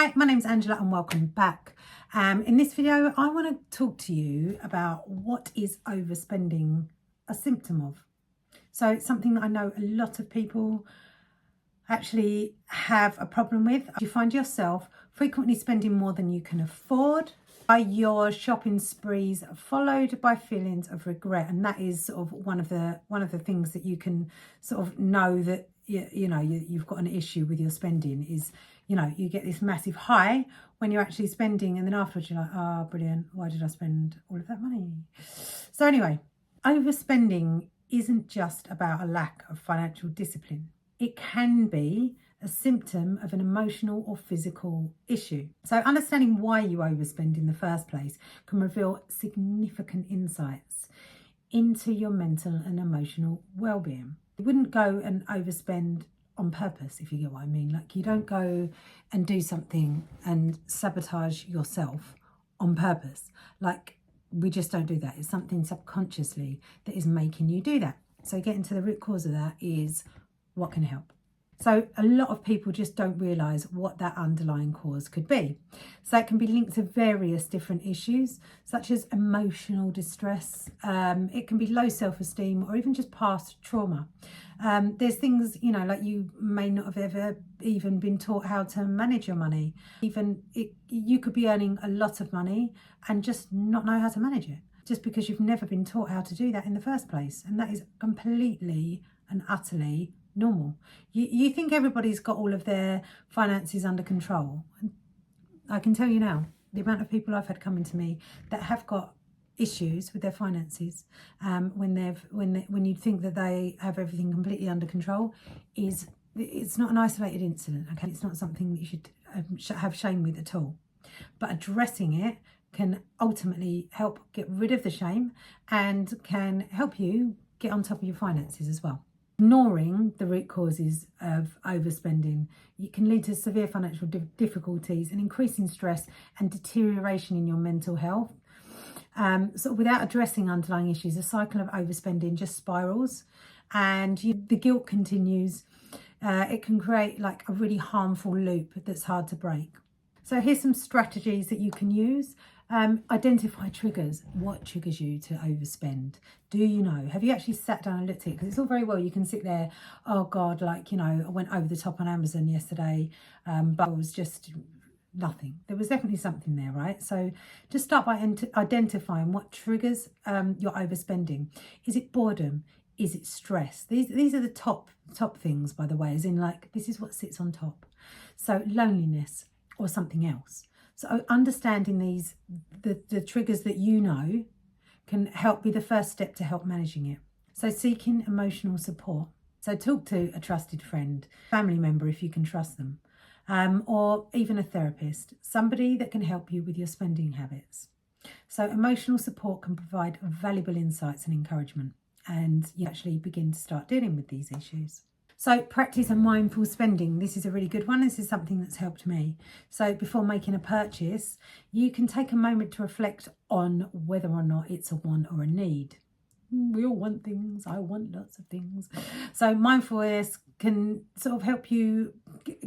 Hi, my name's Angela and welcome back. In this video, I want to talk to you about what is overspending a symptom of. So it's something that I know a lot of people actually have a problem with. You find yourself frequently spending more than you can afford, by your shopping sprees followed by feelings of regret, and that is sort of one of the things that you can sort of know that you've got an issue with your spending is, you get this massive high when you're actually spending, and then afterwards you're like, oh, brilliant, why did I spend all of that money? So anyway, overspending isn't just about a lack of financial discipline. It can be a symptom of an emotional or physical issue. So understanding why you overspend in the first place can reveal significant insights into your mental and emotional well-being. You wouldn't go and overspend on purpose, if you get what I mean. Like, you don't go and do something and sabotage yourself on purpose. Like, we just don't do that. It's something subconsciously that is making you do that. So getting to the root cause of that is what can help. So a lot of people just don't realise what that underlying cause could be. So it can be linked to various different issues, such as emotional distress. It can be low self-esteem or even just past trauma. There's things, like you may not have ever even been taught how to manage your money. You could be earning a lot of money and just not know how to manage it, just because you've never been taught how to do that in the first place. And that is completely and utterly normal. You think everybody's got all of their finances under control. I can tell you now, the amount of people I've had coming to me that have got issues with their finances, when you think that they have everything completely under control, it's not an isolated incident. Okay, it's not something that you should have shame with at all. But addressing it can ultimately help get rid of the shame and can help you get on top of your finances as well. Ignoring the root causes of overspending, it can lead to severe financial difficulties and increasing stress and deterioration in your mental health. So without addressing underlying issues, a cycle of overspending just spirals, and the guilt continues. It can create like a really harmful loop that's hard to break. So here's some strategies that you can use. Identify triggers. What triggers you to overspend? Do you know? Have you actually sat down and looked at it? Because it's all very well, you can sit there, oh God, I went over the top on Amazon yesterday, but it was just nothing. There was definitely something there, right? So just start by identifying what triggers your overspending. Is it boredom? Is it stress? These are the top things, by the way, as in like, this is what sits on top. So loneliness or something else. So understanding the triggers that you know can help be the first step to help managing it. So seeking emotional support. So talk to a trusted friend, family member if you can trust them, or even a therapist, somebody that can help you with your spending habits. So emotional support can provide valuable insights and encouragement, and you actually begin to start dealing with these issues. So practice a mindful spending. This is a really good one. This is something that's helped me. So before making a purchase, you can take a moment to reflect on whether or not it's a want or a need. We all want things. I want lots of things. So mindfulness can sort of help you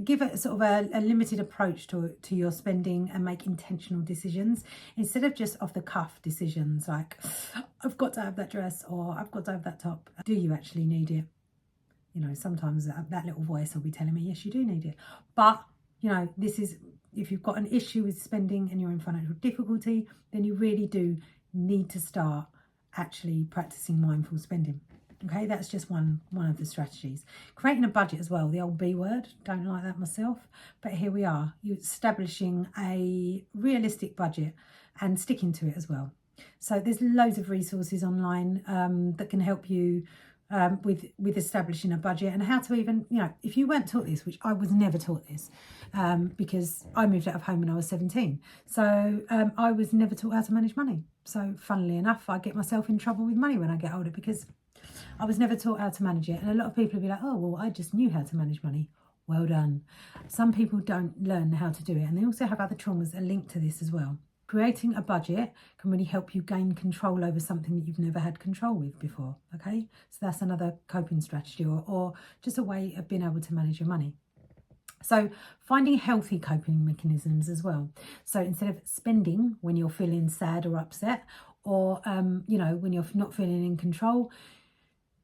give it sort of a limited approach to your spending and make intentional decisions instead of just off the cuff decisions like, I've got to have that dress or I've got to have that top. Do you actually need it? Sometimes that little voice will be telling me, yes, you do need it. But, this is, if you've got an issue with spending and you're in financial difficulty, then you really do need to start actually practicing mindful spending. Okay, that's just one of the strategies. Creating a budget as well, the old B word, don't like that myself, but here we are. You're establishing a realistic budget and sticking to it as well. So there's loads of resources online that can help you with establishing a budget and how to even, if you weren't taught this, which I was never taught this, because I moved out of home when I was 17. So I was never taught how to manage money. So funnily enough, I get myself in trouble with money when I get older because I was never taught how to manage it. And a lot of people will be like, oh, well, I just knew how to manage money. Well done. Some people don't learn how to do it. And they also have other traumas that are linked to this as well. Creating a budget can really help you gain control over something that you've never had control with before, okay? So that's another coping strategy or just a way of being able to manage your money. So finding healthy coping mechanisms as well. So instead of spending when you're feeling sad or upset, or when you're not feeling in control,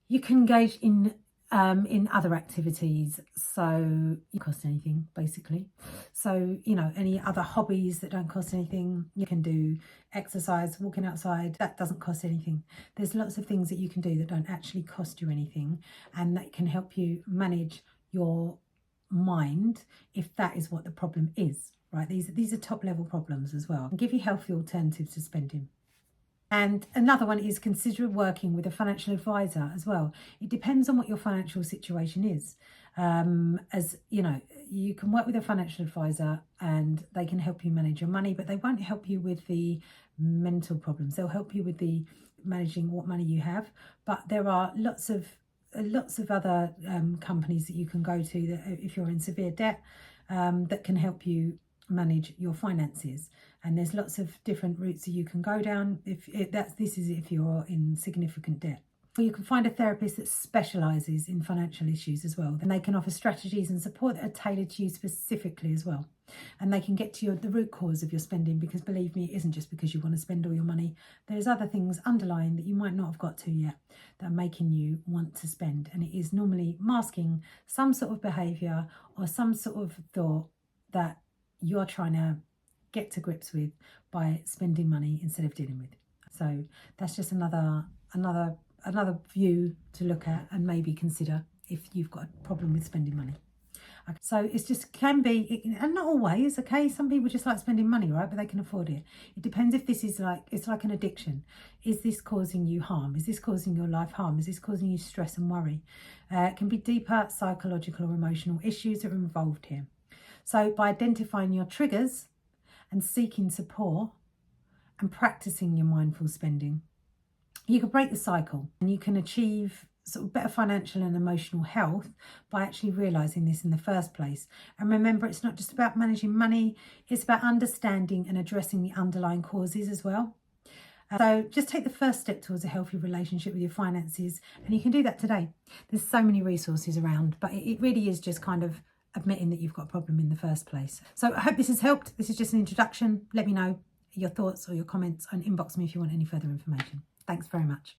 you can engage in other activities, so you cost anything basically. So any other hobbies that don't cost anything, you can do exercise, walking outside, that doesn't cost anything. There's lots of things that you can do that don't actually cost you anything, and that can help you manage your mind if that is what the problem is, right? These are top level problems as well, and give you healthy alternatives to spending. And another one is consider working with a financial advisor as well. It depends on what your financial situation is. As you know, you can work with a financial advisor and they can help you manage your money, but they won't help you with the mental problems. They'll help you with the managing what money you have. But there are lots of other companies that you can go to that, if you're in severe debt, that can help you manage your finances. And there's lots of different routes that you can go down this is if you're in significant debt. Or you can find a therapist that specialises in financial issues as well, and they can offer strategies and support that are tailored to you specifically as well. And they can get to the root cause of your spending, because believe me, it isn't just because you want to spend all your money. There's other things underlying that you might not have got to yet that are making you want to spend, and it is normally masking some sort of behaviour or some sort of thought that you're trying to get to grips with by spending money instead of dealing with. So that's just another view to look at and maybe consider if you've got a problem with spending money. Okay. So it's just can be, and not always, okay? Some people just like spending money, right? But they can afford it. It depends if this is it's like an addiction. Is this causing you harm? Is this causing your life harm? Is this causing you stress and worry? It can be deeper psychological or emotional issues that are involved here. So by identifying your triggers and seeking support and practicing your mindful spending, you can break the cycle and you can achieve sort of better financial and emotional health by actually realising this in the first place. And remember, it's not just about managing money, it's about understanding and addressing the underlying causes as well. So just take the first step towards a healthy relationship with your finances, and you can do that today. There's so many resources around, but it really is just kind of admitting that you've got a problem in the first place. So I hope this has helped. This is just an introduction. Let me know your thoughts or your comments and inbox me if you want any further information. Thanks very much.